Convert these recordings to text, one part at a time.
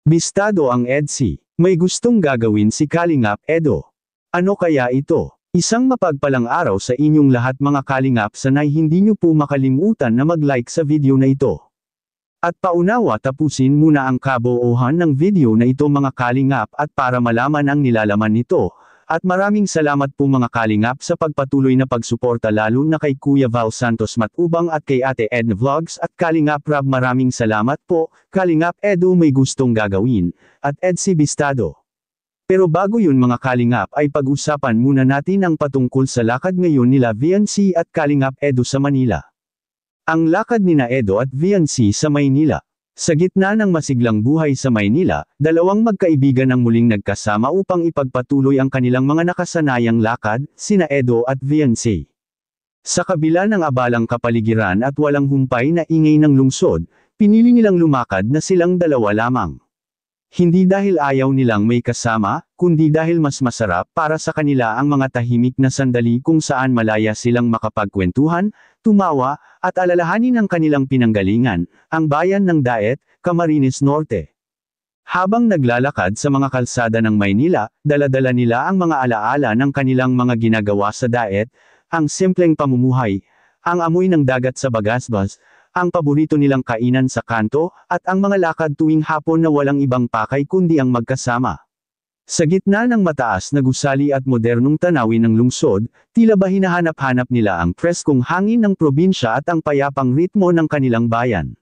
Bistado ang EDSI. May gustong gagawin si Kalingap Edo. Ano kaya ito? Isang mapagpalang araw sa inyong lahat mga Kalingap, sanay hindi nyo po makalimutan na mag-like sa video na ito. At paunawa tapusin muna ang kabuuhan ng video na ito mga Kalingap at para malaman ang nilalaman nito. At maraming salamat po mga Kalingap sa pagpatuloy na pagsuporta lalo na kay Kuya Val Santos Matubang at kay Ate Edna Vlogs at Kalingap Rab, maraming salamat po. Kalingap Edo may gustong gagawin, at EDSI Bistado. Pero bago yun mga Kalingap ay pag-usapan muna natin ang patungkol sa lakad ngayon nila VNC at Kalingap Edo sa Manila. Ang lakad nina Edo at VNC sa Maynila. Sa gitna ng masiglang buhay sa Maynila, dalawang magkaibigan ang muling nagkasama upang ipagpatuloy ang kanilang mga nakasanayang lakad, sina Edo at VNC. Sa kabila ng abalang kapaligiran at walang humpay na ingay ng lungsod, pinili nilang lumakad na silang dalawa lamang. Hindi dahil ayaw nilang may kasama, kundi dahil mas masarap para sa kanila ang mga tahimik na sandali kung saan malaya silang makapagkwentuhan, tumawa, at alalahanin ang kanilang pinanggalingan, ang bayan ng Daet, Camarines Norte. Habang naglalakad sa mga kalsada ng Maynila, dala-dala nila ang mga alaala ng kanilang mga ginagawa sa Daet, ang simpleng pamumuhay, ang amoy ng dagat sa Bagasbas, ang paborito nilang kainan sa kanto, at ang mga lakad tuwing hapon na walang ibang pakay kundi ang magkasama. Sa gitna ng mataas na gusali at modernong tanawin ng lungsod, tila ba hinahanap-hanap nila ang preskong hangin ng probinsya at ang payapang ritmo ng kanilang bayan.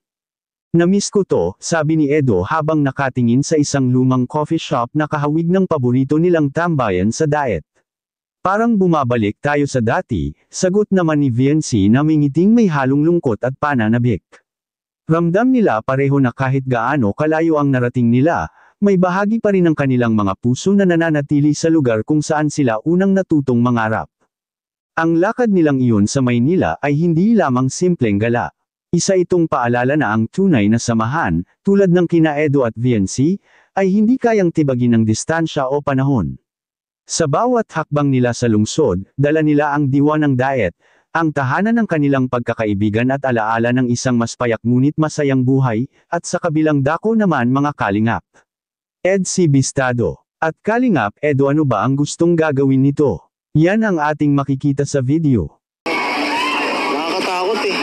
"Namiss ko to," sabi ni Edo habang nakatingin sa isang lumang coffee shop na kahawig ng paborito nilang tambayan sa Daet. "Parang bumabalik tayo sa dati," sagot naman ni VNC na may ngiting may halong lungkot at pananabik. Ramdam nila pareho na kahit gaano kalayo ang narating nila, may bahagi pa rin ng kanilang mga puso na nananatili sa lugar kung saan sila unang natutong mangarap. Ang lakad nilang iyon sa Maynila ay hindi lamang simpleng gala. Isa itong paalala na ang tunay na samahan, tulad ng kina Edo at VNC, ay hindi kayang tibagin ng distansya o panahon. Sa bawat hakbang nila sa lungsod, dala nila ang diwa ng Daet, ang tahanan ng kanilang pagkakaibigan at alaala ng isang mas payak ngunit masayang buhay, at sa kabilang dako naman mga Kalingap EDSI Bistado. At Kalingap Edo, ano ba ang gustong gagawin nito? Yan ang ating makikita sa video. Nakakatakot eh.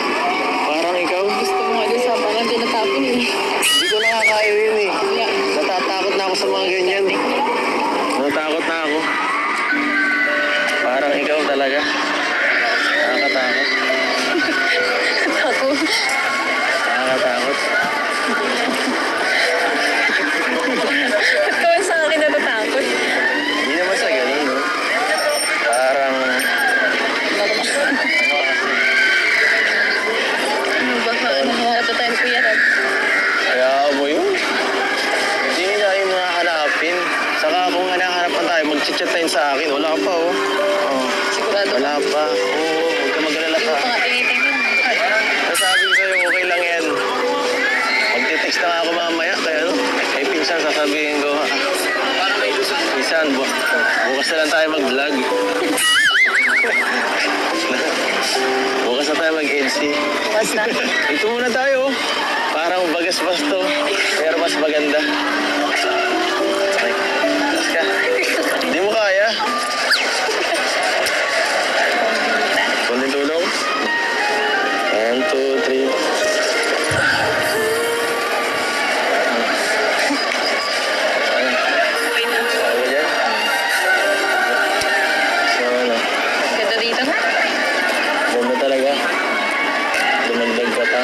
Parang ikaw. Gusto mo nga doon sa parang tinatapon eh. Hindi ko nakakaya yun eh. Natatakot na ako sa mga ganyan. Natatakot na ako. Parang ikaw talaga. Nakakatakot. Ako. Nakakatakot. Ba't ka sa akin natatakot? Hindi naman sa ganun, no? Parang... Ano ba? Nahanap na tayo ni Kuya Rab. Kaya mo yun. Hindi na yung hanapin. Saka kung hanahanap tayo, mag-chat tayo sa akin. Wala pa, oh. Oh. Sigurado. Wala pa. Oo, huwag ka mag-alala Hindi pa. mo pa nga tinitingnan. Nasabi ko sa'yo, okay lang yan. Magte-text na nga ako mamaya, kaya ano, kay pinsan sasabihin ko, pinsan, bukas na lang tayo mag-vlog. Bukas na tayo mag-NC. Basta. Ito muna tayo, parang bagas-bas to, pero mas maganda. Okay, tas ka. Hindi mo kaya? Kunting tulong. 1, 2, 3. Ganda dito na. Ganda talaga. Dumagdag ka pa.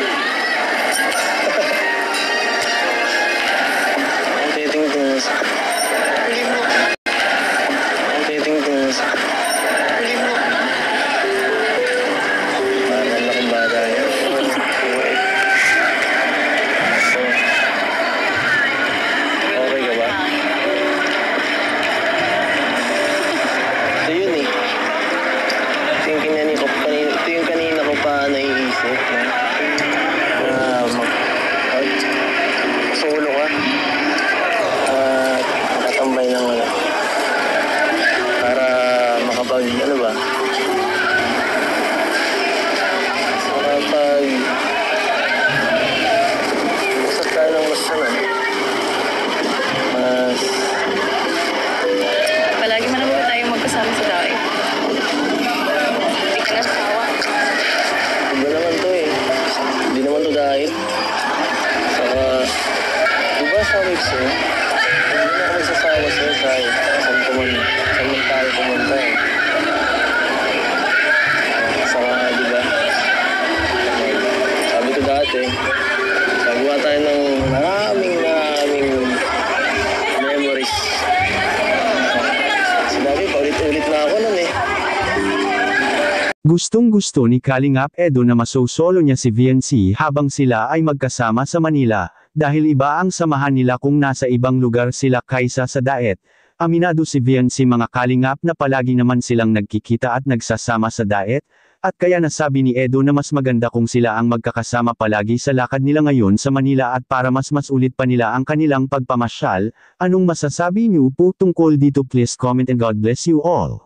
sabi ko sa'yo. Hindi na ako magsasawa sa'yo kahit saan man tayo pumunta eh. Saka, di ba? Sabi ko dati, gagawa tayo ng maraming memories. Sinabi, paulit-ulit na ako nun eh. Gustong-gusto ni Kalingap Edo na masosolo niya si VNC habang sila ay magkasama sa Manila, dahil iba ang samahan nila kung nasa ibang lugar sila kaysa sa daet. Aminado si VNC mga Kalingap na palagi naman silang nagkikita at nagsasama sa daet, at kaya nasabi ni Edo na mas maganda kung sila ang magkakasama palagi sa lakad nila ngayon sa Manila at para mas ulit pa nila ang kanilang pagpamasyal. Anong masasabi niyo po tungkol dito? Please comment and God bless you all.